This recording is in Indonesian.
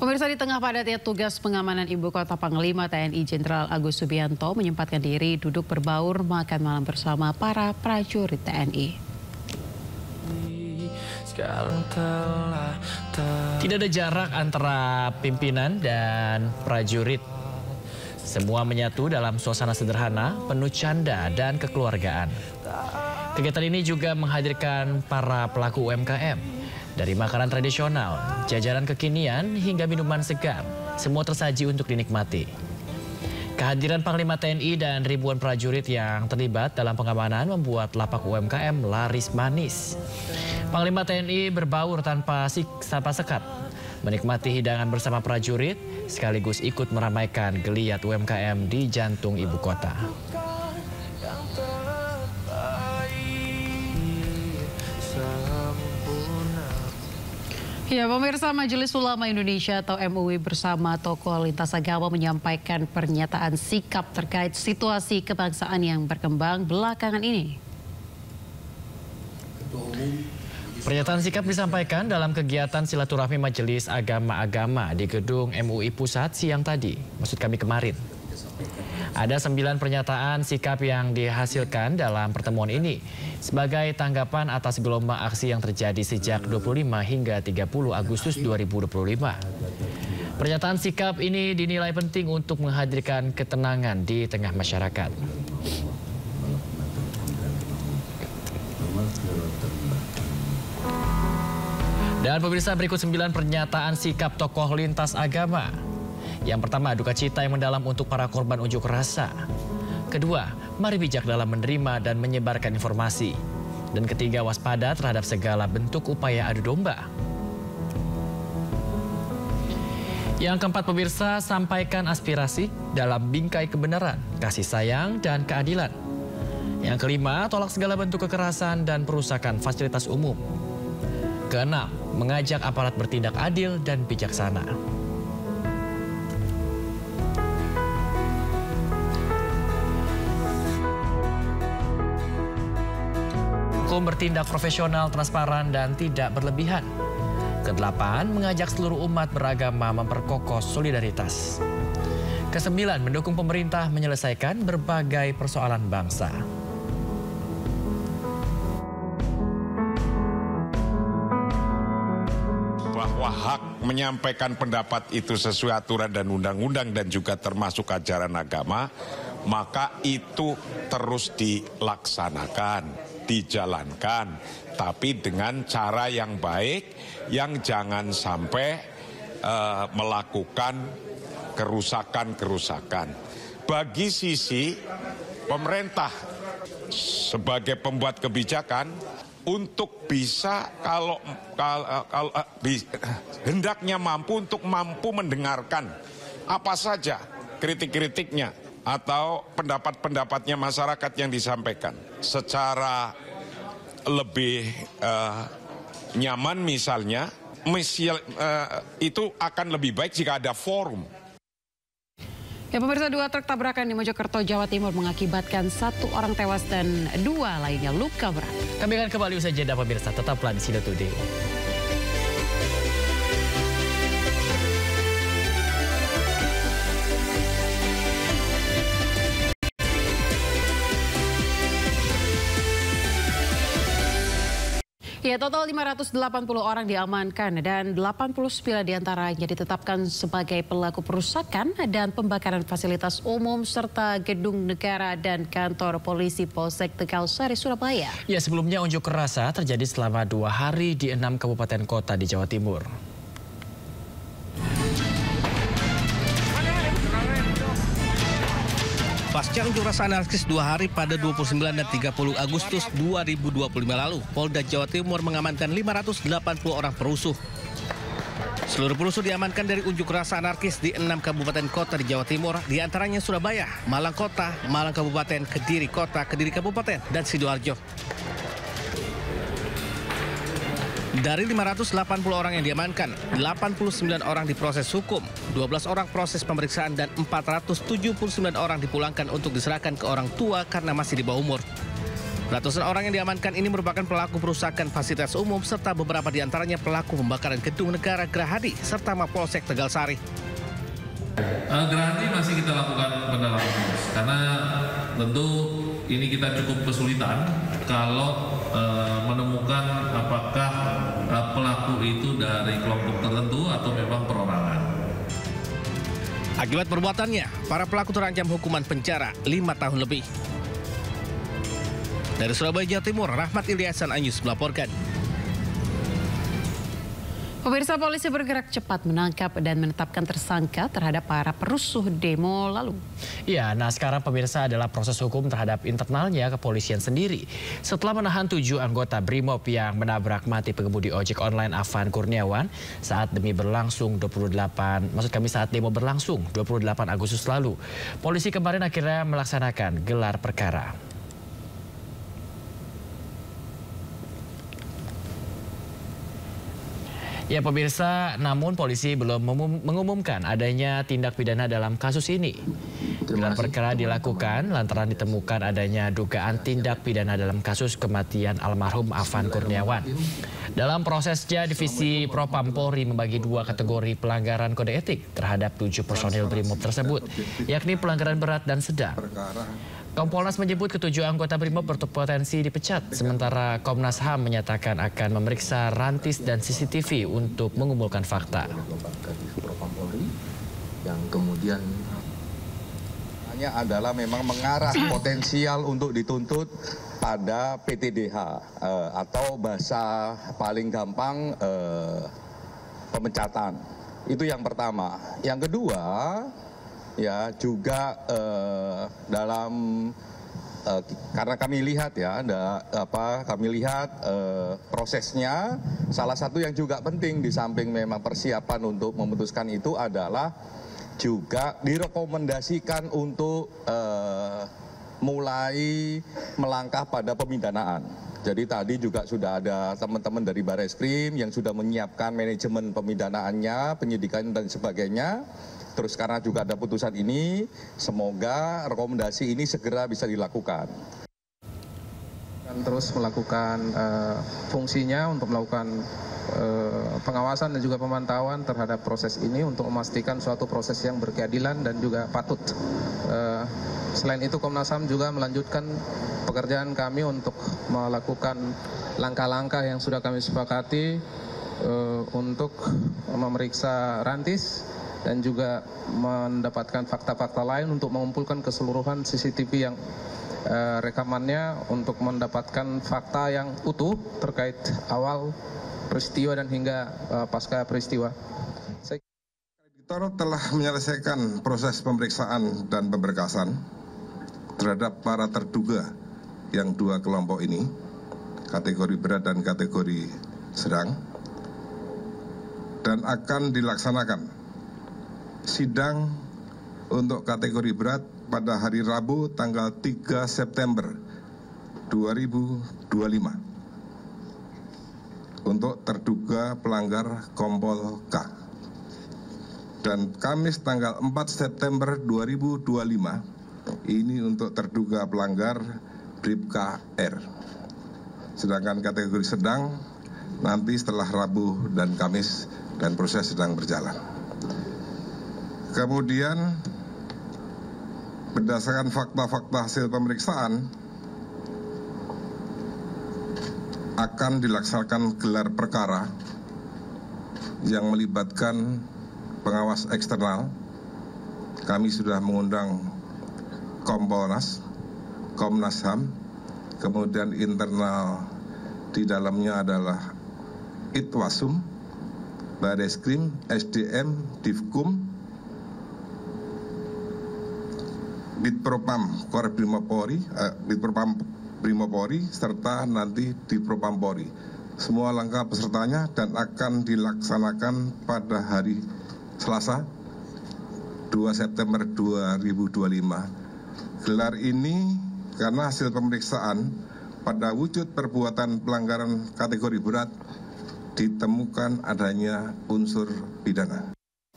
Pemirsa, di tengah padatnya tugas pengamanan Ibu Kota, Panglima TNI Jenderal Agus Subianto menyempatkan diri duduk berbaur makan malam bersama para prajurit TNI. Tidak ada jarak antara pimpinan dan prajurit. Semua menyatu dalam suasana sederhana, penuh canda dan kekeluargaan. Kegiatan ini juga menghadirkan para pelaku UMKM. Dari makanan tradisional, jajanan kekinian, hingga minuman segar, semua tersaji untuk dinikmati. Kehadiran Panglima TNI dan ribuan prajurit yang terlibat dalam pengamanan membuat lapak UMKM laris manis. Panglima TNI berbaur tanpa sekat, menikmati hidangan bersama prajurit, sekaligus ikut meramaikan geliat UMKM di jantung ibu kota. Ya, pemirsa, Majelis Ulama Indonesia atau MUI bersama tokoh lintas agama menyampaikan pernyataan sikap terkait situasi kebangsaan yang berkembang belakangan ini. Pernyataan sikap disampaikan dalam kegiatan silaturahmi Majelis Agama-Agama di gedung MUI Pusat siang tadi, maksud kami kemarin. Ada 9 pernyataan sikap yang dihasilkan dalam pertemuan ini sebagai tanggapan atas gelombang aksi yang terjadi sejak 25 hingga 30 Agustus 2025. Pernyataan sikap ini dinilai penting untuk menghadirkan ketenangan di tengah masyarakat. Dan pemirsa, berikut 9 pernyataan sikap tokoh lintas agama. Yang pertama, duka cita yang mendalam untuk para korban unjuk rasa. Kedua, mari bijak dalam menerima dan menyebarkan informasi. Dan ketiga, waspada terhadap segala bentuk upaya adu domba. Yang keempat, pemirsa, sampaikan aspirasi dalam bingkai kebenaran, kasih sayang, dan keadilan. Yang kelima, tolak segala bentuk kekerasan dan perusakan fasilitas umum. Keenam, mengajak aparat bertindak adil dan bijaksana. Bertindak profesional, transparan, dan tidak berlebihan. Kedelapan, mengajak seluruh umat beragama memperkokoh solidaritas. Kesembilan, mendukung pemerintah menyelesaikan berbagai persoalan bangsa. Bahwa hak menyampaikan pendapat itu sesuai aturan dan undang-undang dan juga termasuk ajaran agama, maka itu terus dilaksanakan, dijalankan, tapi dengan cara yang baik, yang jangan sampai melakukan kerusakan-kerusakan. Bagi sisi pemerintah sebagai pembuat kebijakan, untuk bisa hendaknya mampu untuk mendengarkan apa saja kritik-kritiknya atau pendapat-pendapatnya masyarakat yang disampaikan secara lebih nyaman misalnya, itu akan lebih baik jika ada forum. Ya, pemirsa, 2 truk tabrakan di Mojokerto, Jawa Timur mengakibatkan 1 orang tewas dan 2 lainnya luka berat. Kami akan kembali usai jeda, pemirsa. Tetaplah di Sido Today. Ya, total 580 orang diamankan dan 89 diantaranya ditetapkan sebagai pelaku perusakan dan pembakaran fasilitas umum serta gedung negara dan kantor polisi Polsek Tegalsari, Surabaya. Ya, sebelumnya unjuk rasa terjadi selama 2 hari di 6 kabupaten kota di Jawa Timur. Pasca unjuk rasa anarkis 2 hari pada 29 dan 30 Agustus 2025 lalu, Polda Jawa Timur mengamankan 580 orang perusuh. Seluruh perusuh diamankan dari unjuk rasa anarkis di 6 kabupaten kota di Jawa Timur, diantaranya Surabaya, Malang Kota, Malang Kabupaten, Kediri Kota, Kediri Kabupaten, dan Sidoarjo. Dari 580 orang yang diamankan, 89 orang diproses hukum, 12 orang proses pemeriksaan, dan 479 orang dipulangkan untuk diserahkan ke orang tua karena masih di bawah umur. Ratusan orang yang diamankan ini merupakan pelaku perusakan fasilitas umum serta beberapa di antaranya pelaku pembakaran gedung negara Gerahadi serta Mapolsek Tegalsari. Gerahadi masih kita lakukan pendalaman karena tentu ini kita cukup kesulitan kalau menemukan apakah pelaku itu dari kelompok tertentu atau memang perorangan. Akibat perbuatannya, para pelaku terancam hukuman penjara 5 tahun lebih. Dari Surabaya, Jawa Timur, Rahmat Ilyasan Anyus melaporkan. Pemirsa, polisi bergerak cepat menangkap dan menetapkan tersangka terhadap para perusuh demo lalu. Ya, nah sekarang pemirsa adalah proses hukum terhadap internalnya kepolisian sendiri. Setelah menahan 7 anggota BRIMOB yang menabrak mati pengemudi ojek online Afan Kurniawan saat demo berlangsung 28 Agustus lalu. Polisi kemarin akhirnya melaksanakan gelar perkara. Ya pemirsa, namun polisi belum mengumumkan adanya tindak pidana dalam kasus ini. Gelar perkara dilakukan lantaran ditemukan adanya dugaan tindak pidana dalam kasus kematian almarhum Afan Kurniawan. Dalam prosesnya, Divisi Propam Polri membagi 2 kategori pelanggaran kode etik terhadap 7 personil BRIMOB tersebut, yakni pelanggaran berat dan sedang. Kompolnas menyebut ketujuh anggota BRIMOB berpotensi dipecat, sementara Komnas HAM menyatakan akan memeriksa rantis dan CCTV untuk mengumpulkan fakta. Yang kemudian adalah memang mengarah potensial untuk dituntut pada PTDH atau bahasa paling gampang pemecatan. Itu yang pertama. Yang kedua, ya juga karena kami lihat prosesnya, salah satu yang juga penting di samping memang persiapan untuk memutuskan itu adalah juga direkomendasikan untuk mulai melangkah pada pemindanaan. Jadi tadi juga sudah ada teman-teman dari Barreskrim yang sudah menyiapkan manajemen pemidanaannya, penyidikan dan sebagainya. Terus karena juga ada putusan ini, semoga rekomendasi ini segera bisa dilakukan. Dan terus melakukan fungsinya untuk melakukan pengawasan dan juga pemantauan terhadap proses ini untuk memastikan suatu proses yang berkeadilan dan juga patut. Selain itu, Komnas HAM juga melanjutkan pekerjaan kami untuk melakukan langkah-langkah yang sudah kami sepakati untuk memeriksa rantis dan juga mendapatkan fakta-fakta lain untuk mengumpulkan keseluruhan CCTV yang rekamannya untuk mendapatkan fakta yang utuh terkait awal peristiwa dan hingga pasca peristiwa. Kreditor telah menyelesaikan proses pemeriksaan dan pemberkasan terhadap para terduga yang 2 kelompok ini, kategori berat dan kategori sedang, dan akan dilaksanakan sidang untuk kategori berat pada hari Rabu tanggal 3 September 2025 untuk terduga pelanggar Kompol K. Dan Kamis tanggal 4 September 2025 ini untuk terduga pelanggar Bribka R. Sedangkan kategori sedang nanti setelah Rabu dan Kamis dan proses sedang berjalan. Kemudian berdasarkan fakta-fakta hasil pemeriksaan akan dilaksanakan gelar perkara yang melibatkan pengawas eksternal. Kami sudah mengundang Kompolnas, Komnas HAM, kemudian internal di dalamnya adalah Itwasum, Barreskrim, SDM, Divkum, Bitpropam Brimopori, serta nanti di Propam Polri. Semua langkah pesertanya dan akan dilaksanakan pada hari Selasa 2 September 2025. Gelar ini karena hasil pemeriksaan pada wujud perbuatan pelanggaran kategori berat ditemukan adanya unsur pidana.